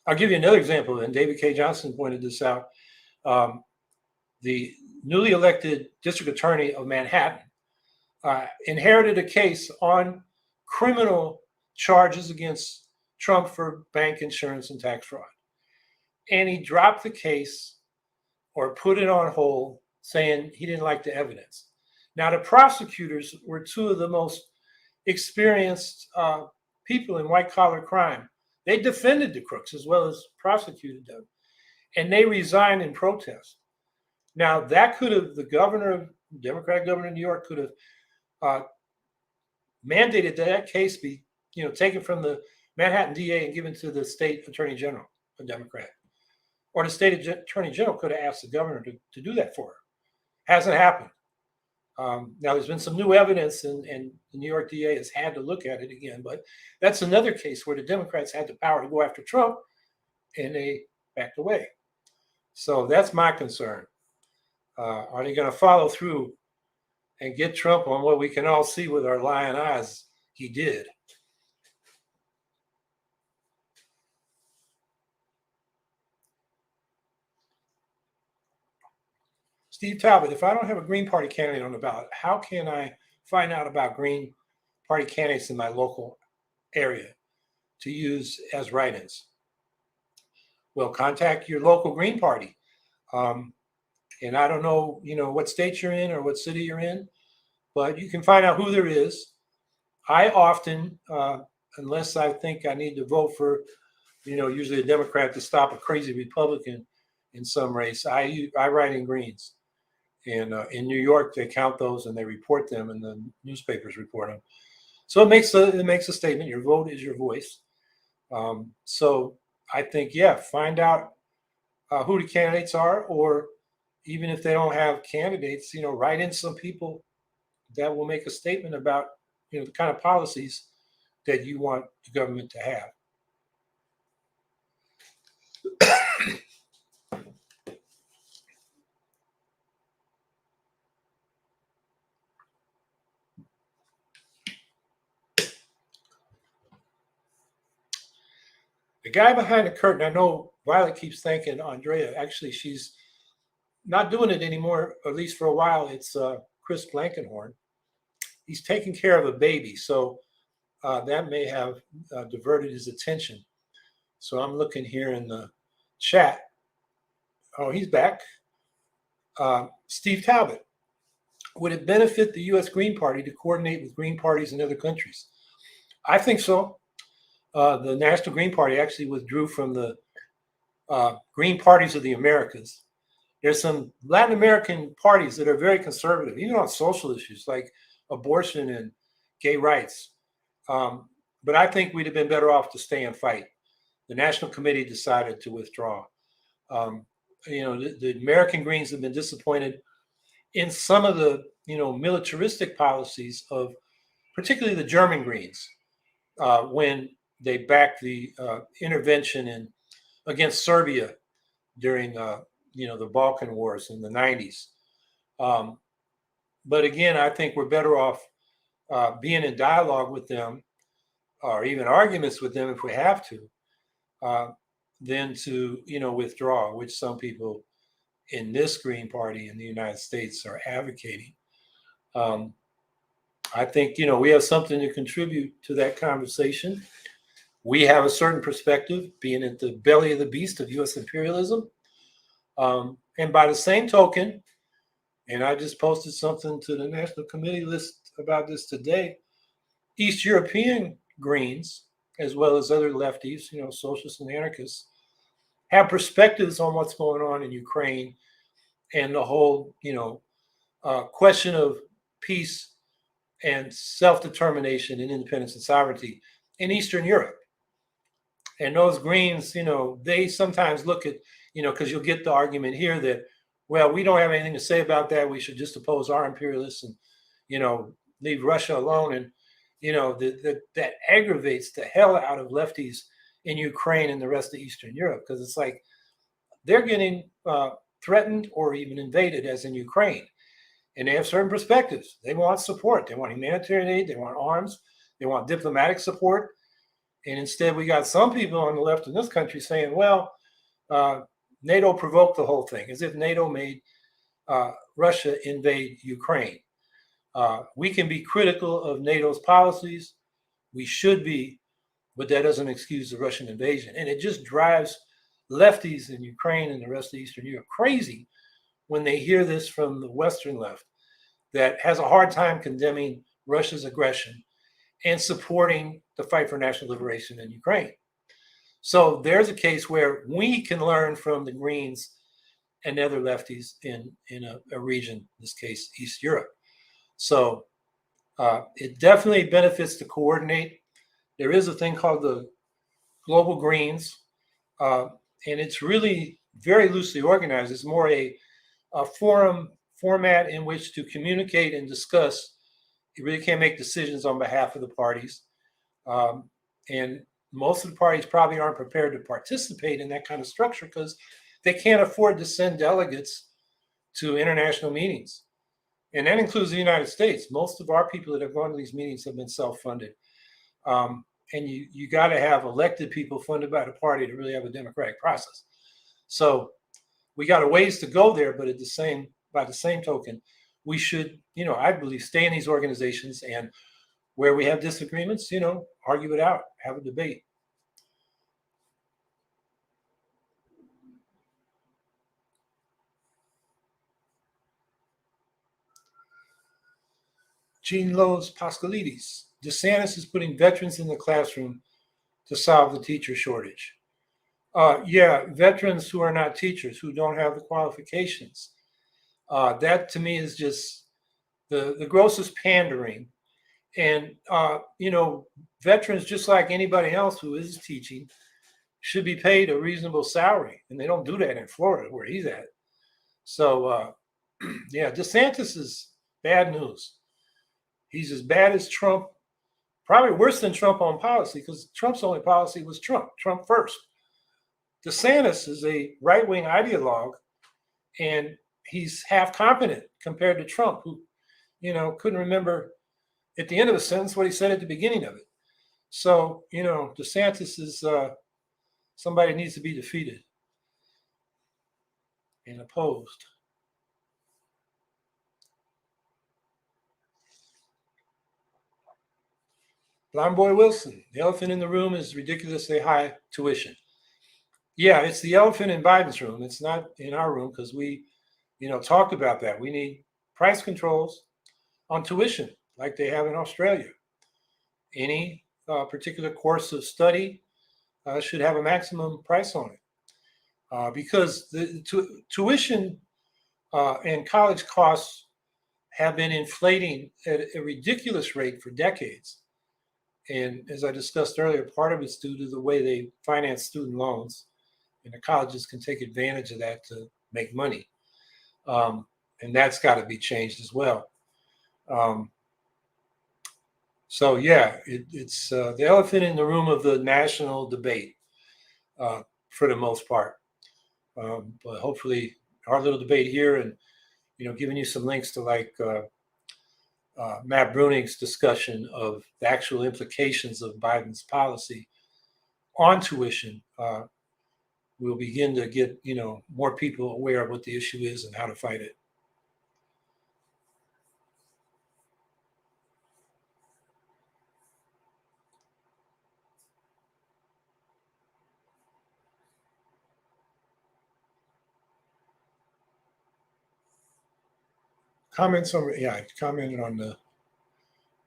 I'll give you another example, and David K. Johnson pointed this out. The newly elected district attorney of Manhattan inherited a case on criminal charges against Trump for bank insurance and tax fraud. And he dropped the case or put it on hold, saying he didn't like the evidence. Now, the prosecutors were two of the most experienced people in white-collar crime. They defended the crooks as well as prosecuted them. And they resigned in protest. Now, that could have, Democratic governor of New York could have mandated that case be, taken from the Manhattan DA and given to the state attorney general, a Democrat. Or the state attorney general could have asked the governor to do that for her. Hasn't happened. Now, there's been some new evidence, and the New York DA has had to look at it again. But that's another case where the Democrats had the power to go after Trump, and they backed away. So that's my concern. Are they going to follow through and get Trump on what we can all see with our lying eyes he did? Steve Talbot, if I don't have a Green Party candidate on the ballot, how can I find out about Green Party candidates in my local area to use as write-ins? Well, contact your local Green Party. And I don't know, what state you're in or what city you're in, but you can find out who there is. I often, unless I think I need to vote for, usually a Democrat to stop a crazy Republican in some race, I write in greens. And in New York, they count those and they report them, and the newspapers report them. So it makes a statement. Your vote is your voice. So I think, yeah, find out who the candidates are, or even if they don't have candidates, write in some people that will make a statement about, the kind of policies that you want the government to have. The guy behind the curtain, I know Violet keeps thanking Andrea. Actually, she's not doing it anymore, at least for a while. It's Chris Blankenhorn. He's taking care of a baby, so that may have diverted his attention. So I'm looking here in the chat. Oh, he's back. Steve Talbot. Would it benefit the U.S. Green Party to coordinate with Green parties in other countries? I think so. The National Green Party actually withdrew from the Green Parties of the Americas. There's some Latin American parties that are very conservative, even on social issues like abortion and gay rights. But I think we'd have been better off to stay and fight. The National Committee decided to withdraw. The American Greens have been disappointed in some of the, militaristic policies of particularly the German Greens when they backed the intervention against Serbia during, the Balkan Wars in the 90s. But again, I think we're better off being in dialogue with them or even arguments with them if we have to, than to, withdraw, which some people in this Green Party in the United States are advocating. I think, we have something to contribute to that conversation. We have a certain perspective, being at the belly of the beast of U.S. imperialism. And by the same token, and I just posted something to the National Committee list about this today, East European Greens, as well as other lefties, socialists and anarchists, have perspectives on what's going on in Ukraine and the whole, question of peace and self-determination and independence and sovereignty in Eastern Europe. And those Greens, they sometimes look at, because you'll get the argument here that, well, we don't have anything to say about that. We should just oppose our imperialists and, leave Russia alone. And, that aggravates the hell out of lefties in Ukraine and the rest of Eastern Europe, because it's like they're getting threatened or even invaded, as in Ukraine. And they have certain perspectives. They want support. They want humanitarian aid. They want arms. They want diplomatic support. And instead, we got some people on the left in this country saying, well, NATO provoked the whole thing, as if NATO made Russia invade Ukraine. We can be critical of NATO's policies. We should be, but that doesn't excuse the Russian invasion. And it just drives lefties in Ukraine and the rest of Eastern Europe crazy when they hear this from the Western left that has a hard time condemning Russia's aggression and supporting the fight for national liberation in Ukraine. So there's a case where we can learn from the Greens and other lefties in a region, in this case, East Europe. So it definitely benefits to coordinate. There is a thing called the Global Greens, and it's really very loosely organized. It's more a format in which to communicate and discuss. You really can't make decisions on behalf of the parties. And most of the parties probably aren't prepared to participate in that kind of structure because they can't afford to send delegates to international meetings. And that includes the United States. Most of our people that have gone to these meetings have been self-funded. And you got to have elected people funded by the party to really have a democratic process. So we got a ways to go there, but by the same token, we should, I believe, stay in these organizations, and where we have disagreements, argue it out, have a debate. Jean Lowe's Pascalides. DeSantis is putting veterans in the classroom to solve the teacher shortage. Yeah, veterans who are not teachers, who don't have the qualifications. That to me is just the grossest pandering. And, veterans, just like anybody else who is teaching, should be paid a reasonable salary. And they don't do that in Florida, where he's at. So, yeah, DeSantis is bad news. He's as bad as Trump, probably worse than Trump on policy, because Trump's only policy was Trump first. DeSantis is a right-wing ideologue, and he's half competent compared to Trump, who, couldn't remember at the end of a sentence what he said at the beginning of it. So, DeSantis is somebody needs to be defeated and opposed. Blind Boy Wilson, the elephant in the room is ridiculously high tuition. Yeah, it's the elephant in Biden's room. It's not in our room, because we, talked about that. We need price controls on tuition like they have in Australia. Any particular course of study should have a maximum price on it, because the tuition and college costs have been inflating at a ridiculous rate for decades. And as I discussed earlier, part of it's due to the way they finance student loans, and the colleges can take advantage of that to make money. And that's got to be changed as well. So yeah, it's the elephant in the room of the national debate for the most part. But hopefully our little debate here, and giving you some links to like Matt Bruning's discussion of the actual implications of Biden's policy on tuition, we'll begin to get more people aware of what the issue is and how to fight it. Comments on, I commented on the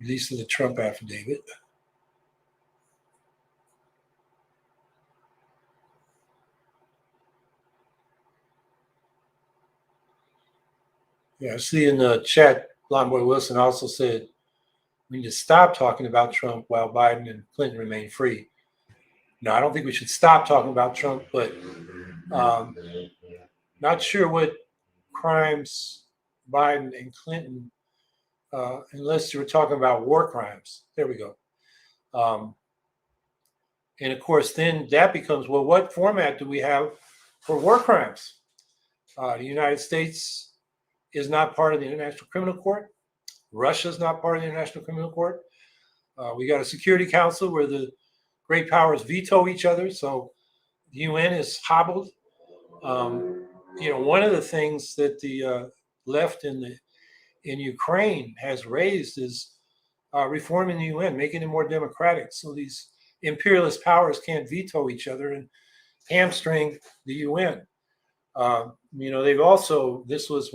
release of the Trump affidavit. Yeah, I see in the chat, Blonde Boy Wilson also said we need to stop talking about Trump while Biden and Clinton remain free. No, I don't think we should stop talking about Trump, but not sure what crimes Biden and Clinton, unless you were talking about war crimes. There we go. And of course, then that becomes, well, what format do we have for war crimes? The United States is not part of the International Criminal Court. Russia is not part of the International Criminal Court. We got a Security Council where the great powers veto each other, so the UN is hobbled. One of the things that the left in Ukraine has raised is reforming the UN, making it more democratic, so these imperialist powers can't veto each other and hamstring the UN. They've also, this was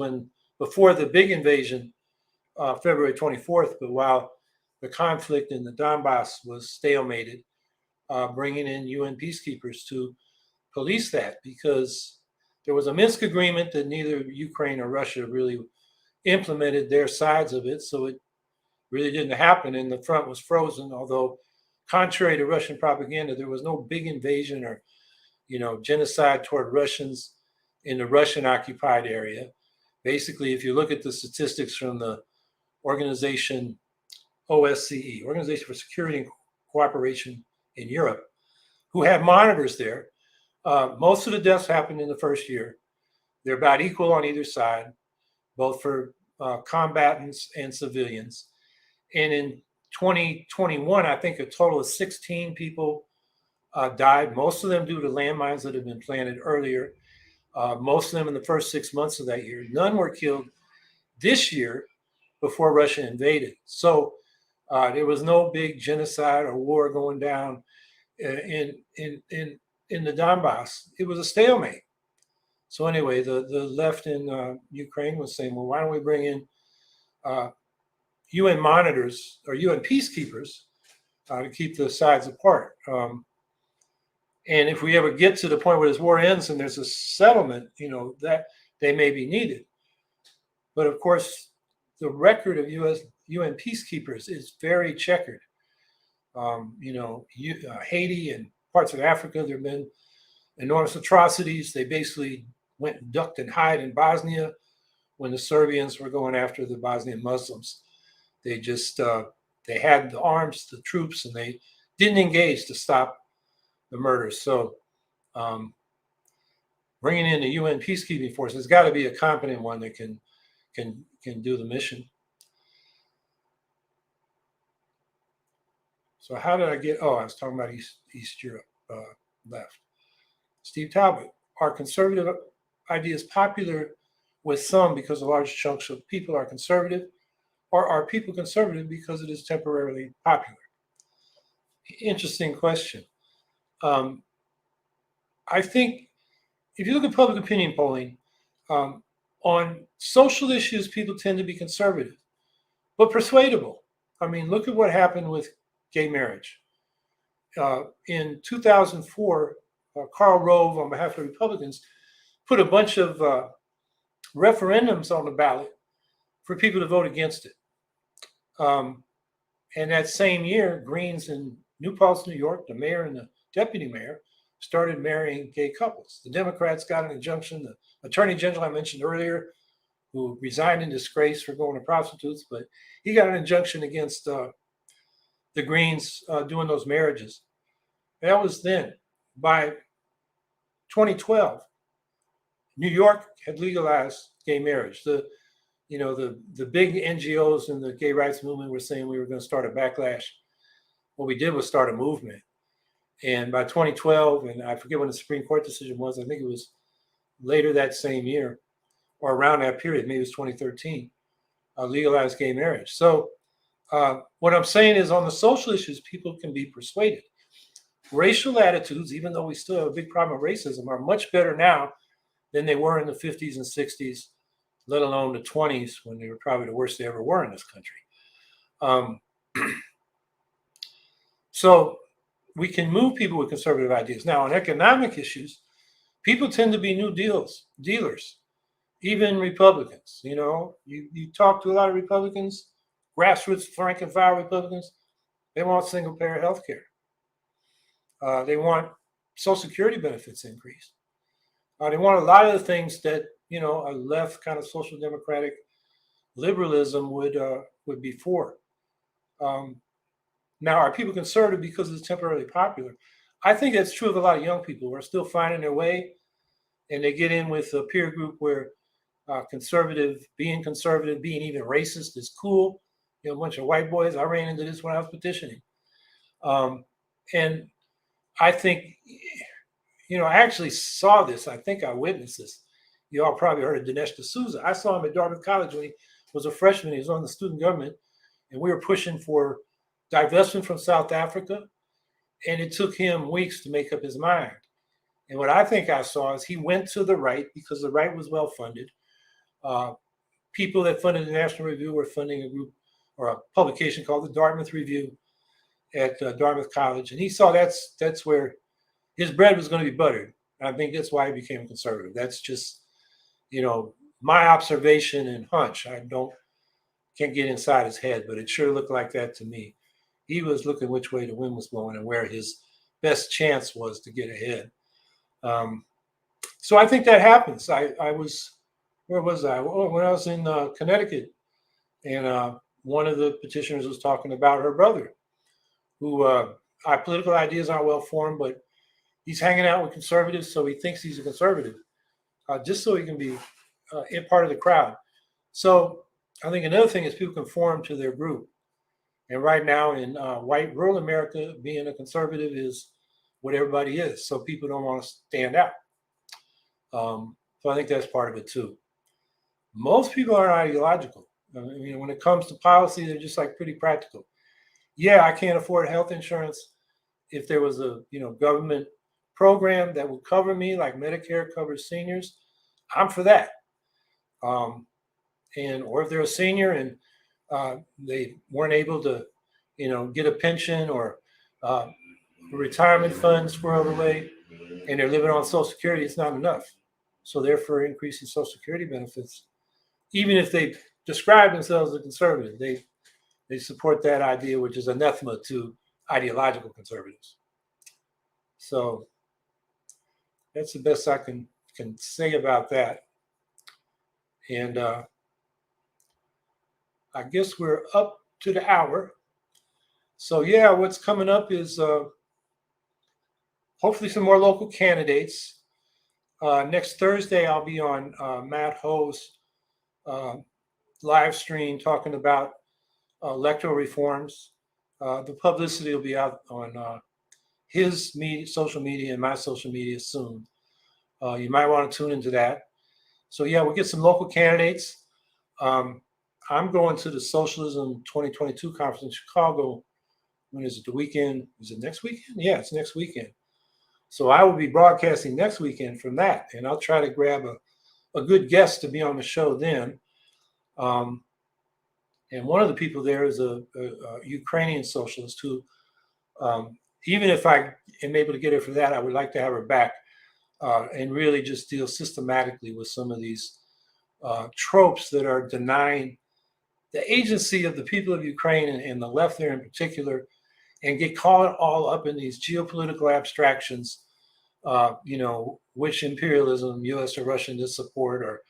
before the big invasion, February 24th, but while the conflict in the Donbass was stalemated, bringing in UN peacekeepers to police that, because there was a Minsk agreement that neither Ukraine or Russia really implemented their sides of it, so it really didn't happen, and the front was frozen. Although, contrary to Russian propaganda, there was no big invasion or, genocide toward Russians in the Russian-occupied area. Basically, if you look at the statistics from the organization OSCE, Organization for Security and Cooperation in Europe, who have monitors there, most of the deaths happened in the first year. They're about equal on either side, both for combatants and civilians. And in 2021, I think a total of 16 people died, most of them due to landmines that had been planted earlier, most of them in the first 6 months of that year. None were killed this year before Russia invaded. So there was no big genocide or war going down in the Donbass. It was a stalemate. So anyway, the left in Ukraine was saying, well, why don't we bring in UN monitors or UN peacekeepers to keep the sides apart. And if we ever get to the point where this war ends and there's a settlement, that they may be needed. But of course, the record of UN peacekeepers is very checkered. Haiti and parts of Africa, there have been enormous atrocities. They basically went and ducked and hid in Bosnia when the Serbians were going after the Bosnian Muslims. They just, they had the arms, the troops, and they didn't engage to stop the murders. So bringing in the UN peacekeeping force has got to be a competent one that can do the mission. So how did I get? Oh, I was talking about East Europe left. Steve Talbot, are conservative ideas popular with some because a large chunks of people are conservative, or are people conservative because it is temporarily popular? Interesting question. I think if you look at public opinion polling, on social issues, people tend to be conservative, but persuadable. I mean, look at what happened with gay marriage. In 2004, Karl Rove, on behalf of Republicans, put a bunch of referendums on the ballot for people to vote against it. And that same year, Greens in New Paltz, New York, the mayor and the deputy mayor, started marrying gay couples. The Democrats got an injunction. The attorney general I mentioned earlier, who resigned in disgrace for going to prostitutes, but he got an injunction against the Greens doing those marriages. That was then. By 2012, New York had legalized gay marriage. The big NGOs in the gay rights movement were saying we were going to start a backlash. What we did was start a movement. And by 2012, and I forget when the Supreme Court decision was, I think it was later that same year, or around that period, maybe it was 2013, legalized gay marriage. So what I'm saying is, on the social issues, people can be persuaded. Racial attitudes, even though we still have a big problem with racism, are much better now than they were in the 50s and 60s, let alone the 20s, when they were probably the worst they ever were in this country. So we can move people with conservative ideas. Now, on economic issues, people tend to be new dealers, even Republicans. You talk to a lot of Republicans, grassroots, rank and file Republicans, they want single-payer health care. They want Social Security benefits increased. They want a lot of the things that, a left kind of social democratic liberalism would be for. Now, are people conservative because it's temporarily popular? I think that's true of a lot of young people who are still finding their way, and they get in with a peer group where being conservative, being even racist is cool. A bunch of white boys. I ran into this when I was petitioning. And I think, I actually saw this. I think I witnessed this. You all probably heard of Dinesh D'Souza. I saw him at Dartmouth College when he was a freshman. He was on the student government, and we were pushing for divestment from South Africa. And it took him weeks to make up his mind. And what I think I saw is he went to the right because the right was well funded. People that funded the National Review were funding a group or a publication called the Dartmouth Review at Dartmouth College. And he saw that's where his bread was going to be buttered. And I think that's why he became conservative. That's just, my observation and hunch. I can't get inside his head, but it sure looked like that to me. He was looking which way the wind was blowing and where his best chance was to get ahead. So I think that happens. Where was I? When I was in Connecticut, and one of the petitioners was talking about her brother, who our political ideas aren't well formed, but he's hanging out with conservatives, so he thinks he's a conservative, just so he can be in part of the crowd. So I think another thing is people conform to their group. And right now in white rural America, being a conservative is what everybody is. So people don't want to stand out. So I think that's part of it too. Most people aren't ideological. When it comes to policy, they're just pretty practical. Yeah, I can't afford health insurance. If there was a government program that would cover me, like Medicare covers seniors, I'm for that. Or if they're a senior and they weren't able to, get a pension or retirement funds squirreled away, and they're living on Social Security. It's not enough. So therefore, increasing Social Security benefits, even if they describe themselves as conservative, they support that idea, which is anathema to ideological conservatives. So that's the best I can say about that. And I guess we're up to the hour. So yeah, what's coming up is hopefully some more local candidates. Next Thursday, I'll be on Matt Ho's live stream talking about electoral reforms. The publicity will be out on his social media and my social media soon. You might want to tune into that. So yeah, we'll get some local candidates. I'm going to the Socialism 2022 conference in Chicago. When is it? The weekend? Is it next weekend? Yeah, it's next weekend. So I will be broadcasting next weekend from that, and I'll try to grab a good guest to be on the show then. And one of the people there is a Ukrainian socialist who, even if I am able to get her for that, I would like to have her back and really just deal systematically with some of these tropes that are denying the agency of the people of Ukraine and the left there in particular, and get caught all up in these geopolitical abstractions, which imperialism, U.S. or Russian, to support,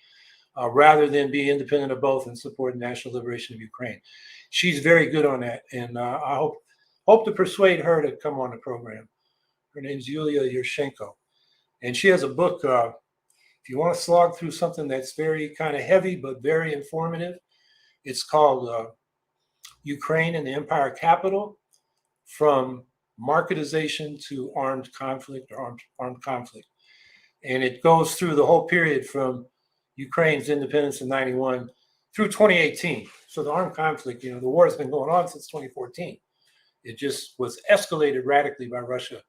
or rather than be independent of both and support the national liberation of Ukraine. She's very good on that, and I hope to persuade her to come on the program. Her name's Yulia Yushchenko, and she has a book. If you want to slog through something that's very kind of heavy but very informative, it's called Ukraine and the Empire Capital: From Marketization to Armed Conflict or Armed Conflict. And it goes through the whole period from Ukraine's independence in 91 through 2018. So the armed conflict, the war has been going on since 2014. It just was escalated radically by Russia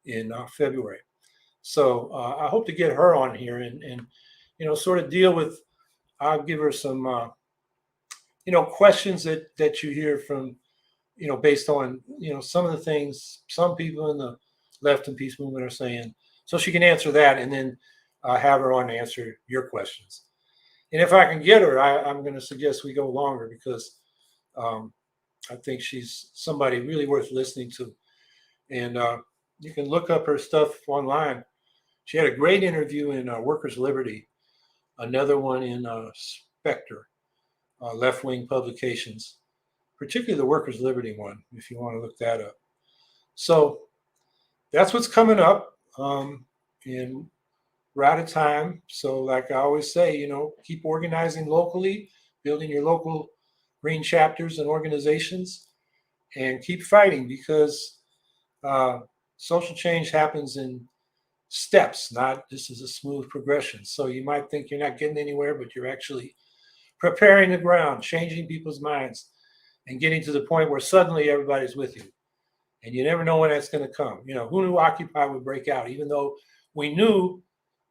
in February. So I hope to get her on here and sort of deal with, I'll give her some, questions that you hear from, based on, some of the things some people in the left and peace movement are saying. So she can answer that, and then have her on to answer your questions. And if I can get her, I'm going to suggest we go longer, because I think she's somebody really worth listening to. And you can look up her stuff online. She had a great interview in Workers' Liberty, another one in Spectre, left-wing publications, particularly the Workers' Liberty one, if you want to look that up. So that's what's coming up. And we're out of time. So like I always say, keep organizing locally, building your local green chapters and organizations, and keep fighting, because social change happens in steps, not just as a smooth progression. So you might think you're not getting anywhere, but you're actually preparing the ground, changing people's minds, and getting to the point where suddenly everybody's with you. And you never know when that's going to come. Who knew Occupy would break out, even though we knew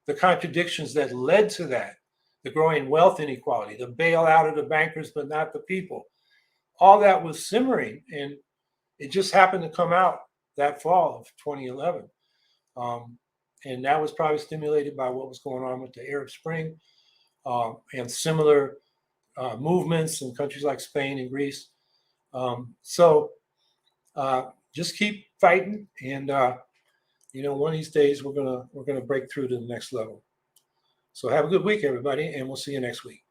the contradictions that led to that, the growing wealth inequality, the bailout of the bankers, but not the people. All that was simmering, and it just happened to come out that fall of 2011. And that was probably stimulated by what was going on with the Arab Spring and similar movements in countries like Spain and Greece. So just keep fighting, and one of these days we're gonna break through to the next level. So have a good week, everybody, and we'll see you next week.